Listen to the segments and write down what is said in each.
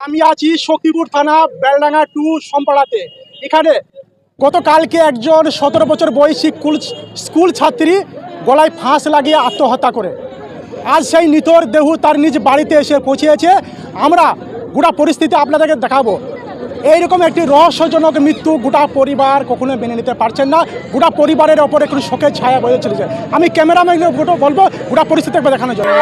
আমি আছি শক্তিপুর থানা বেলডাঙ্গা 2 সম্পাড়াতে। এখানে গতকালকে একজন 17 বছর বয়সী স্কুল ছাত্রী গলায় ফাঁস লাগিয়ে আত্মহত্যা করে। আজ সেই নিথর দেহ তার নিজ বাড়িতে এসে পৌঁছেছে। আমরা গোটা পরিস্থিতি আপনাদেরকে দেখাবো। এইরকম একটি রহস্যজনক মৃত্যু গোটা পরিবার কখনো মেনে নিতে পারছেন না। গোটা পরিবারের ওপর একটু শোকের ছায়া বয়ে চলেছে। আমি ক্যামেরাম্যানকে বলবো গোটা পরিস্থিতি একবার দেখানোর জন্য।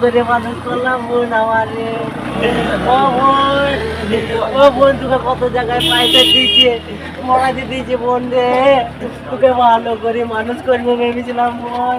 করে মানুষ করলাম বোন আমারে। ও বোন তোকে কত জায়গায় পয়সা দিয়েছে, মরাতে দিয়েছে বোন রে। তোকে ভালো করে মানুষ করবো ভেবেছিলাম বোন।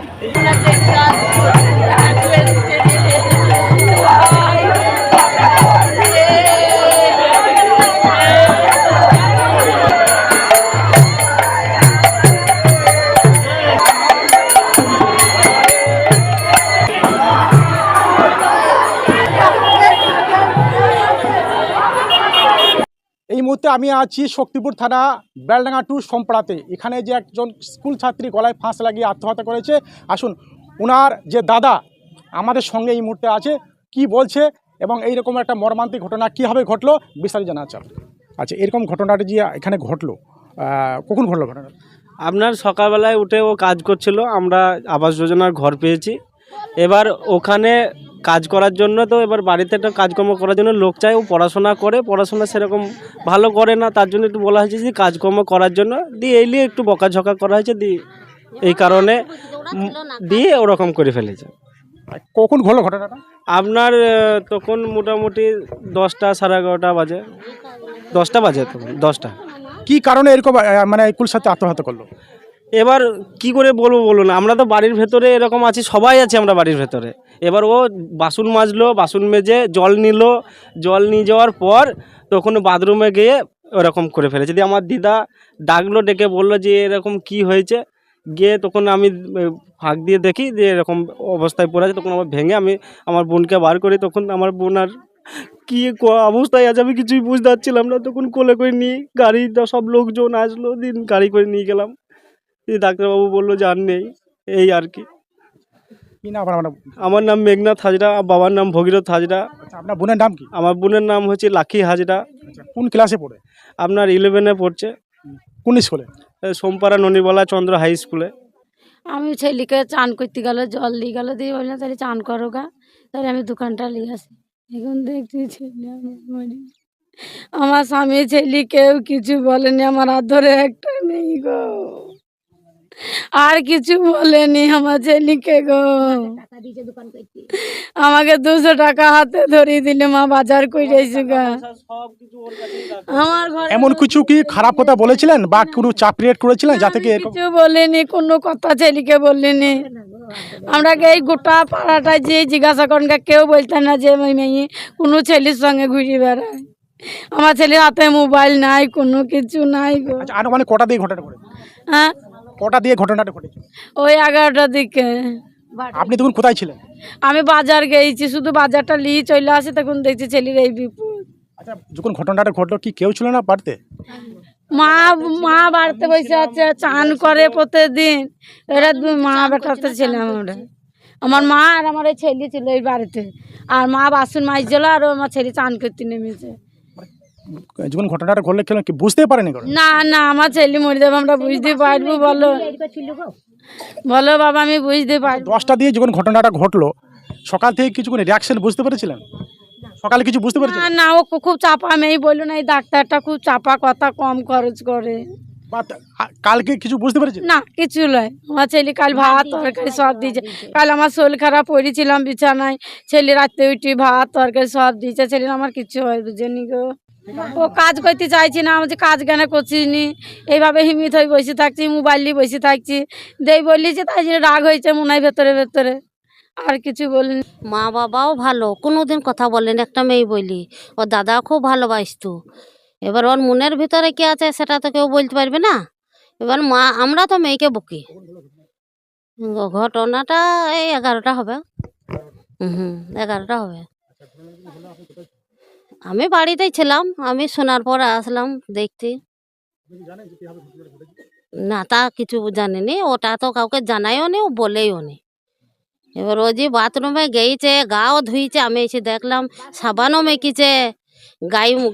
এই মুহূর্তে আমি আছি শক্তিপুর থানা বেলডাঙ্গা 2 সম্পাড়াতে। এখানে যে একজন স্কুল ছাত্রী গলায় ফাঁস লাগিয়ে আত্মহত্যা করেছে, আসুন ওনার যে দাদা আমাদের সঙ্গে এই মুহূর্তে আছে, কি বলছে এবং এইরকম একটা মর্মান্তিক ঘটনা কীভাবে ঘটলো বিস্তারিত জানা আছে। আচ্ছা, এরকম ঘটনাটা যে এখানে ঘটলো, কখন ঘটলো ঘটনা? আপনার সকালবেলায় উঠে ও কাজ করছিল, আমরা আবাস যোজনার ঘর পেয়েছি। এবার ওখানে কাজ করার জন্য তো এবার বাড়িতে একটা কাজকর্ম করার জন্য লোক চাই। ও পড়াশোনা করে, পড়াশোনা সেরকম ভালো করে না, তার জন্য একটু বলা হয়েছে যে কাজকর্ম করার জন্য দিয়ে এই নিয়ে একটু বকাঝকা করা হয়েছে, দিয়ে এই কারণে দিয়ে ওরকম করে ফেলেছে। কখন ঘটলো ঘটনাটা? আপনার তখন মোটামুটি 10টা সাড়ে 11টা বাজে, 10টা বাজে, তখন 10টা। কি কারণে এরকম মানে স্কুল সাথে আত্মহত্যা করলো? এবার কি করে বলবো বলুন, আমরা তো বাড়ির ভেতরে এরকম আছি, সবাই আছি আমরা বাড়ির ভেতরে। এবার ও বাসন মাজলো, বাসন মেজে জল নিল, জল নিয়ে যাওয়ার পর তখন বাথরুমে গিয়ে ওরকম করে ফেলেছে। দিয়ে আমার দিদা ডাকলো, ডেকে বললো যে এরকম কি হয়েছে। গিয়ে তখন আমি ফাঁক দিয়ে দেখি যে এরকম অবস্থায় পড়ে আছে। তখন আমার ভেঙে আমি আমার বোনকে বার করি। তখন আমার বোন আর কী অবস্থায় আছে আমি কিছুই বুঝতে পারছিলাম না। তখন কোলে করে নিয়ে গাড়িটা সব লোকজন আসলো, দিন গাড়ি করে নিয়ে গেলাম। ডাক্তারবাবু বললো যে আর নেই, এই আর কি। কি নাম আপনার? আমার নাম মেঘনাথ হাজরা, বাবার নাম ভগীরথ হাজরা। আচ্ছা, আপনার বোনের নাম কি? আমার বোনের নাম হচ্ছে লাখি হাজরা। আচ্ছা, কোন ক্লাসে পড়ে? আপনার 11-এ পড়ছে, কোন স্কুলে? সোমপাড়া ননিবালা চন্দ্র হাই স্কুলে। আমি ছেলেকে চান করতে গেল, জল দিয়ে গেল, দিয়ে বললাম তাহলে চান করো গা, তাহলে আমি দোকানটা নিয়ে আসি। এখন দেখছি ছেলে আমার মরি। আমার স্বামী ছেলে কেউ কিছু বলেনি, আমার হাত ধরে একটা নেই গো, আর কিছু বলেনি আমার ছেলেকে গো। আমাকে 200 টাকা হাতে ধরিয়ে দিলে, মা বাজার করেছি গা। আমার ঘরে এমন কিছু কি খারাপ কথা বলেছিলেন বা কোনো চাপ ক্রিয়েট করেছিলেন যাতে কি কিছু বলিনি, কোনো কথা ছেলেকে বলিনি। আমরা এই গোটা পাড়াটা যে জিজ্ঞাসা করেন কেউ বলতেন না যে মেয়ে কোনো ছেলের সঙ্গে ঘুরে বেড়ায়। আমার ছেলের হাতে মোবাইল নাই, কোনো কিছু নাই গো। আচ্ছা, আর মানে কটা দিয়ে ঘটনাটা ঘটেছে? হ্যাঁ, কটা দিয়ে ঘটনাটা ঘটেছে? ওই 11টার দিকে। আপনি তখন কোথায় ছিলেন? আমি বাজার গেছি, শুধু বাজারটা নিয়ে চলে আসি, তখন দেখছি ছেলের এই বিপদ। আচ্ছা, যখন ঘটনাটা ঘটলো কি কেউ ছিল না বাড়িতে? মা মা বাড়িতে বসে আছে, চান করে প্রতিদিন। এরা মা বেটাতে ছিলাম আমরা। আমার মা আর আমার এই ছেলে ছিল এই বাড়িতে, আর মা বাসন মাজছিল আর আমার ছেলে চান করতে নেমেছে। যখন ঘটনাটা ঘটলে কেউ কি বুঝতে পারেনি? না না, আমার ছেলে মরে যাবে, আমরা বুঝতে পারবো? বলো বলো বাবা, আমি বুঝতে পারবো। 10টা দিয়ে যখন ঘটনাটা ঘটলো, সকাল থেকে কিছু কোনো রিয়াকশন বুঝতে পেরেছিলেন? সকালে কিছু বুঝতে না পেরেছিলেন? না, ও খুব চাপা মেয়ে, বললো না এই ডাক্তারটা খুব চাপা, কথা কম খরচ করে। বা কালকে কিছু বুঝতে পেরেছেন? না কিছু নয়, আমার ছেলে কাল ভাত তরকারি সব দিয়েছে। কাল আমার শরীর খারাপ, পড়েছিলাম বিছানায়, ছেলে রাত্রে উঠি ভাত তরকারি সব দিয়েছে। ছেলের আমার কিছু হয় বুঝেনি গো। ও কাজ করতে চাইছি না, আমি কাজ কেন করছিস নি, এইভাবে হিমিত হয়ে বসে থাকছি, মোবাইল নিয়ে বসে থাকছি। দেই বললি যে তাই জন্য রাগ হয়েছে মনে হয় ভেতরে ভেতরে, আর কিছু বলিনি। মা বাবাও ভালো, কোনোদিন কথা বলেন, একটা মেয়ে বলি। ও দাদা খুব ভালোবাসতো, এবার ওর মনের ভিতরে কি আছে সেটা তো কেউ বলতে পারবে না। এবার মা আমরা তো মেয়েকে বকি। ঘটনাটা এই 11টা হবে। হুম, 11টা হবে। আমি বাড়িতেই ছিলাম, আমি শোনার পর আসলাম দেখতে। না তা কিছু জানিনি, ওটা তো কাউকে জানাইও নি, ও বলেও নি। এবার ও যে বাথরুমে গেইছে, গাও ধুইছে, আমি এসে দেখলাম সাবানও মেখেছে,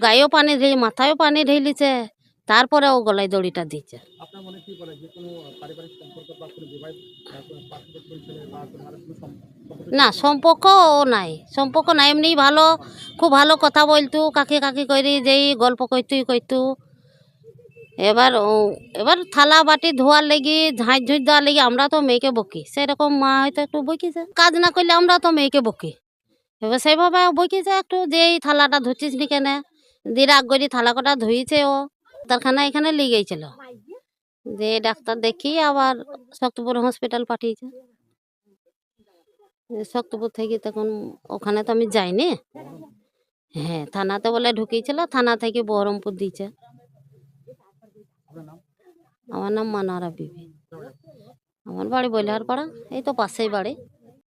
গায়েও পানি ঢেলে, মাথায়ও পানি ঢেলিছে, তারপরে ও গলায় দড়িটা দিচ্ছে। না সম্পর্ক নাই, সম্পর্ক নাই, এমনি ভালো, খুব ভালো কথা বলতু, কাকি কাকি করি যেই গল্প কইতু। এবার থালা বাটি ধোয়ার লেগে, ঝাঁঝ ঝুঁঝ দেওয়ার লেগে আমরা তো মেয়েকে বকি, সেরকম মা হয়তো একটু বকিছে, কাজ না করলে আমরা তো মেয়েকে বকি। এবার সেইভাবে বকিছে একটু, যে এই থালাটা ধুচ্ছিস নি কেনে, দিয়ে রাগ করে থালা কটা ধুইছে। ও ডাক্তারখানা এখানে লেগেছিল, যে ডাক্তার দেখি আবার শক্তপুর হসপিটাল পাঠিয়েছে। শক্তপুর থেকে তখন ওখানে তো আমি যাইনি। হ্যাঁ, থানাতে বলে ঢুকিয়েছিল, থানা থেকে বহরমপুর দিয়েছে। আমার নাম মানারা বিবি। আমার বাড়ি বৈলার পাড়া, এই তো পাশেই বাড়ি।